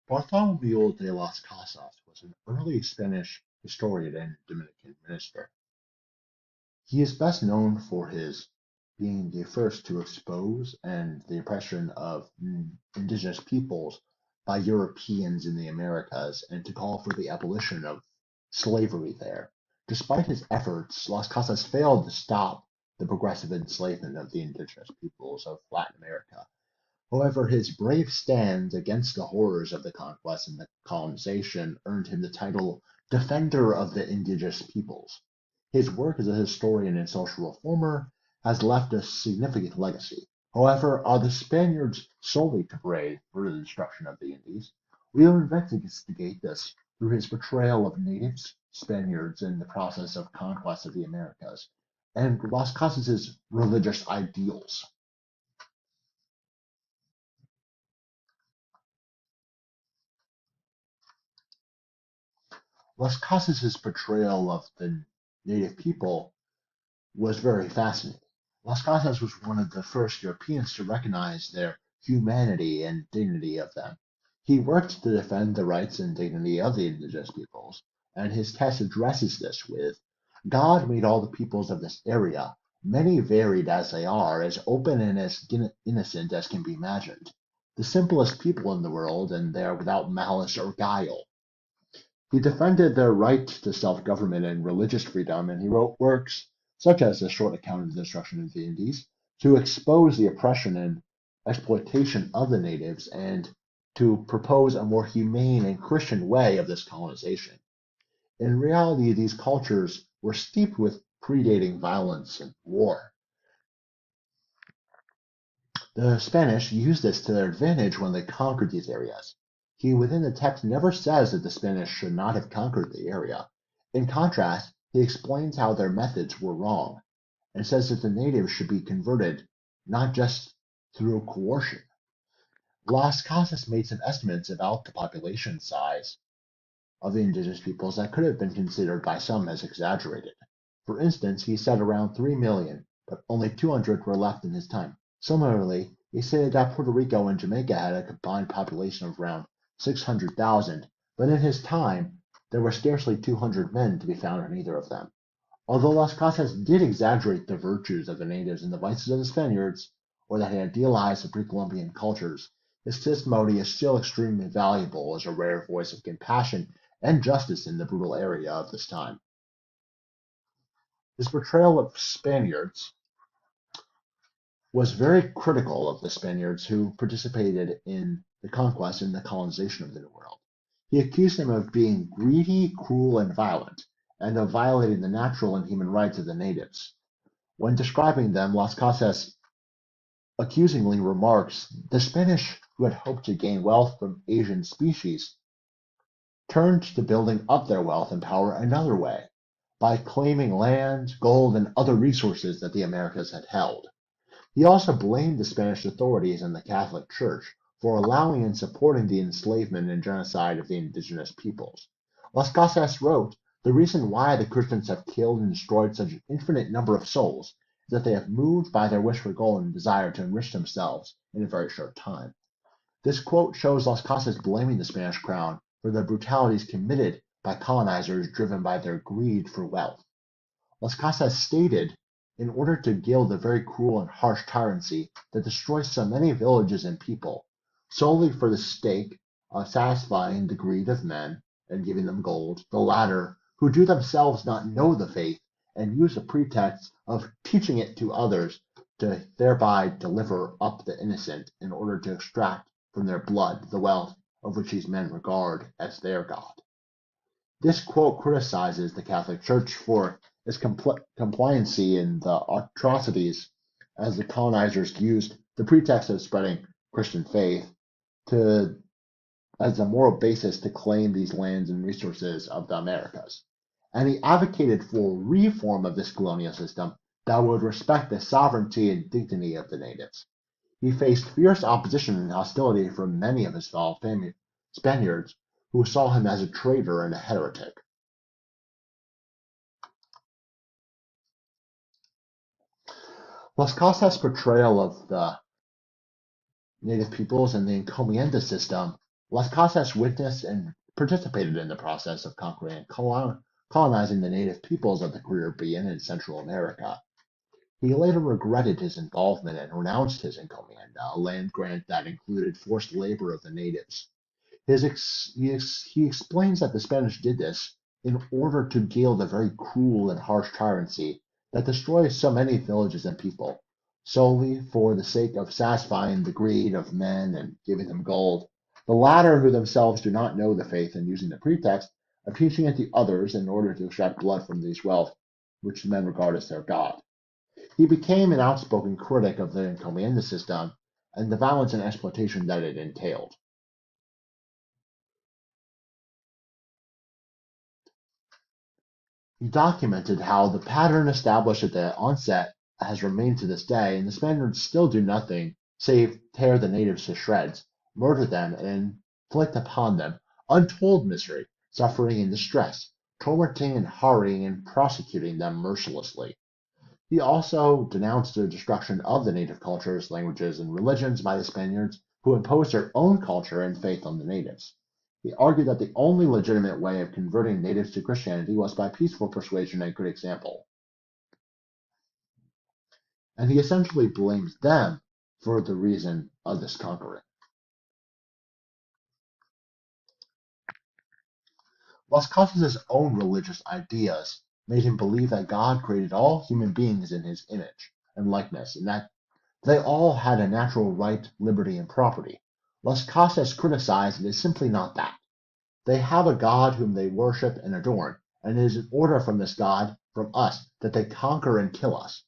Bartolomeo de las Casas was an early Spanish historian and Dominican minister. He is best known for his being the first to expose and the oppression of indigenous peoples by Europeans in the Americas and to call for the abolition of slavery there. Despite his efforts, Las Casas failed to stop the progressive enslavement of the indigenous peoples of Latin America. However, his brave stand against the horrors of the conquest and the colonization earned him the title Defender of the Indigenous Peoples. His work as a historian and social reformer has left a significant legacy. However, are the Spaniards solely to blame for the destruction of the Indies? We will investigate this through his portrayal of natives, Spaniards in the process of conquest of the Americas, and Las Casas' religious ideals. Las Casas' portrayal of the native people was very fascinating. Las Casas was one of the first Europeans to recognize their humanity and dignity of them. He worked to defend the rights and dignity of the indigenous peoples, and his text addresses this with God made all the peoples of this area, many varied as they are, as open and as innocent as can be imagined. The simplest people in the world, and they are without malice or guile. He defended their right to self-government and religious freedom, and he wrote works, such as a short account of the destruction of the Indies, to expose the oppression and exploitation of the natives and to propose a more humane and Christian way of this colonization. In reality, these cultures were steeped with predating violence and war. The Spanish used this to their advantage when they conquered these areas. He within the text never says that the Spanish should not have conquered the area. In contrast, he explains how their methods were wrong, and says that the natives should be converted not just through coercion. Las Casas made some estimates about the population size of the indigenous peoples that could have been considered by some as exaggerated. For instance, he said around 3 million, but only 200 were left in his time. Similarly, he stated that Puerto Rico and Jamaica had a combined population of around 600,000, but in his time there were scarcely 200 men to be found in either of them. Although Las Casas did exaggerate the virtues of the natives and the vices of the Spaniards, or that he idealized the pre-Columbian cultures, his testimony is still extremely valuable as a rare voice of compassion and justice in the brutal area of this time. His portrayal of Spaniards was very critical of the Spaniards who participated in the conquest and the colonization of the New World. He accused them of being greedy, cruel, and violent, and of violating the natural and human rights of the natives. When describing them, Las Casas accusingly remarks, the Spanish who had hoped to gain wealth from Asian species turned to building up their wealth and power another way, by claiming land, gold, and other resources that the Americas had held. He also blamed the Spanish authorities and the Catholic Church for allowing and supporting the enslavement and genocide of the indigenous peoples. Las Casas wrote, the reason why the Christians have killed and destroyed such an infinite number of souls is that they have moved by their wish for gold and desire to enrich themselves in a very short time. This quote shows Las Casas blaming the Spanish crown for the brutalities committed by colonizers driven by their greed for wealth. Las Casas stated, in order to gild a very cruel and harsh tyranny that destroys so many villages and people, solely for the stake of satisfying the greed of men and giving them gold, the latter, who do themselves not know the faith, and use the pretext of teaching it to others to thereby deliver up the innocent in order to extract from their blood the wealth of which these men regard as their God. This quote criticizes the Catholic Church for its compliancy in the atrocities as the colonizers used the pretext of spreading Christian faith to as a moral basis to claim these lands and resources of the Americas. And he advocated for reform of this colonial system that would respect the sovereignty and dignity of the natives. He faced fierce opposition and hostility from many of his fellow Spaniards who saw him as a traitor and a heretic. Las Casas' portrayal of the native peoples and the encomienda system Las Casas witnessed and participated in the process of conquering and colonizing the native peoples of the Caribbean and Central America. He later regretted his involvement and renounced his encomienda, a land grant that included forced labor of the natives. He explains that the Spanish did this in order to gild a very cruel and harsh tyrant that destroys so many villages and people, solely for the sake of satisfying the greed of men and giving them gold. The latter, who themselves do not know the faith and using the pretext of teaching it to others in order to extract blood from these wealth, which the men regard as their god. He became an outspoken critic of the encomienda system and the violence and exploitation that it entailed. He documented how the pattern established at the onset has remained to this day, and the Spaniards still do nothing save tear the natives to shreds, murder them, and inflict upon them untold misery, suffering, and distress, tormenting and harrying and prosecuting them mercilessly. He also denounced the destruction of the native cultures, languages, and religions by the Spaniards, who imposed their own culture and faith on the natives. He argued that the only legitimate way of converting natives to Christianity was by peaceful persuasion and good example, and he essentially blames them for the reason of this conquering. Las Casas' own religious ideas made him believe that God created all human beings in his image and likeness, and that they all had a natural right, liberty, and property. Las Casas criticized it is simply not that. They have a God whom they worship and adorn, and it is an order from this God, from us, that they conquer and kill us.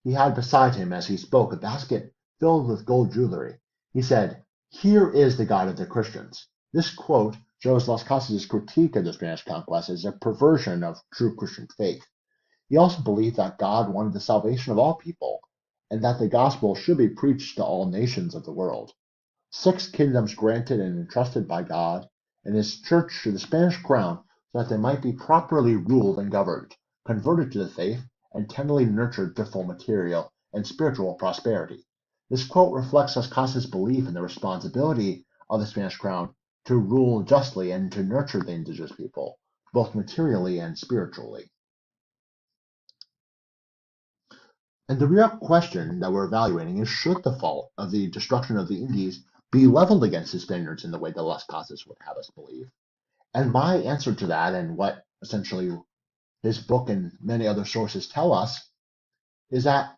He had beside him, as he spoke, a basket filled with gold jewelry. He said, "Here is the God of the Christians." This quote shows Las Casas' critique of the Spanish conquest as a perversion of true Christian faith. He also believed that God wanted the salvation of all people, and that the gospel should be preached to all nations of the world. Six kingdoms granted and entrusted by God and his church to the Spanish crown so that they might be properly ruled and governed, converted to the faith, and tenderly nurtured to full material and spiritual prosperity. This quote reflects Las Casas' belief in the responsibility of the Spanish crown to rule justly and to nurture the indigenous people, both materially and spiritually. And the real question that we're evaluating is, should the fault of the destruction of the Indies be leveled against the Spaniards in the way that Las Casas would have us believe? And my answer to that, and what essentially his book and many other sources tell us, is that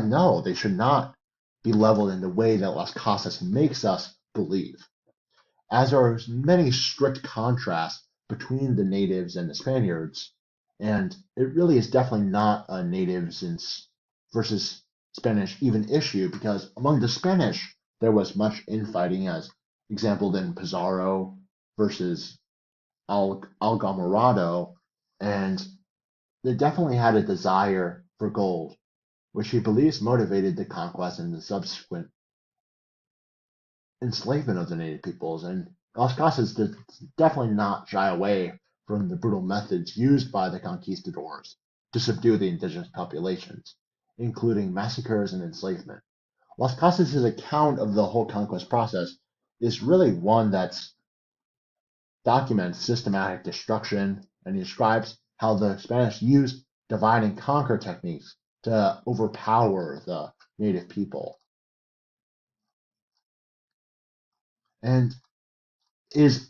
no, they should not be leveled in the way that Las Casas makes us believe, as there are many strict contrasts between the natives and the Spaniards, and it really is definitely not a natives versus Spanish even issue, because among the Spanish there was much infighting, as exampled in Pizarro versus Algamarado, and they definitely had a desire for gold, which he believes motivated the conquest and the subsequent enslavement of the native peoples, and Las Casas did definitely not shy away from the brutal methods used by the conquistadors to subdue the indigenous populations, including massacres and enslavement. Las Casas' account of the whole conquest process is really one that documents systematic destruction, and he describes how the Spanish used divide and conquer techniques to overpower the native people. And is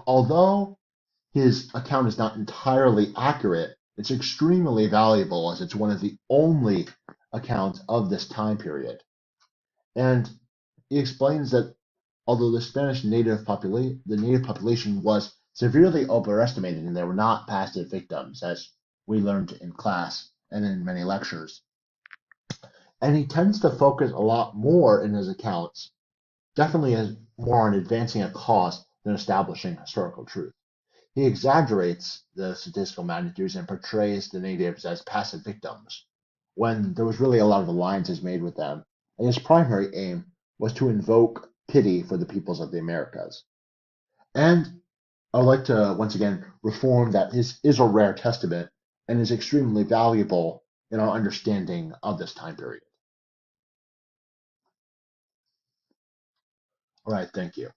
although his account is not entirely accurate, it's extremely valuable as it's one of the only accounts of this time period. And he explains that although the native population was severely overestimated and they were not passive victims, as we learned in class and in many lectures. And he tends to focus a lot more in his accounts, definitely as more on advancing a cause than establishing historical truth. He exaggerates the statistical magnitudes and portrays the natives as passive victims, when there was really a lot of alliances made with them, and his primary aim was to invoke pity for the peoples of the Americas. And I would like to once again reform that his is a rare testament and is extremely valuable in our understanding of this time period. All right, thank you.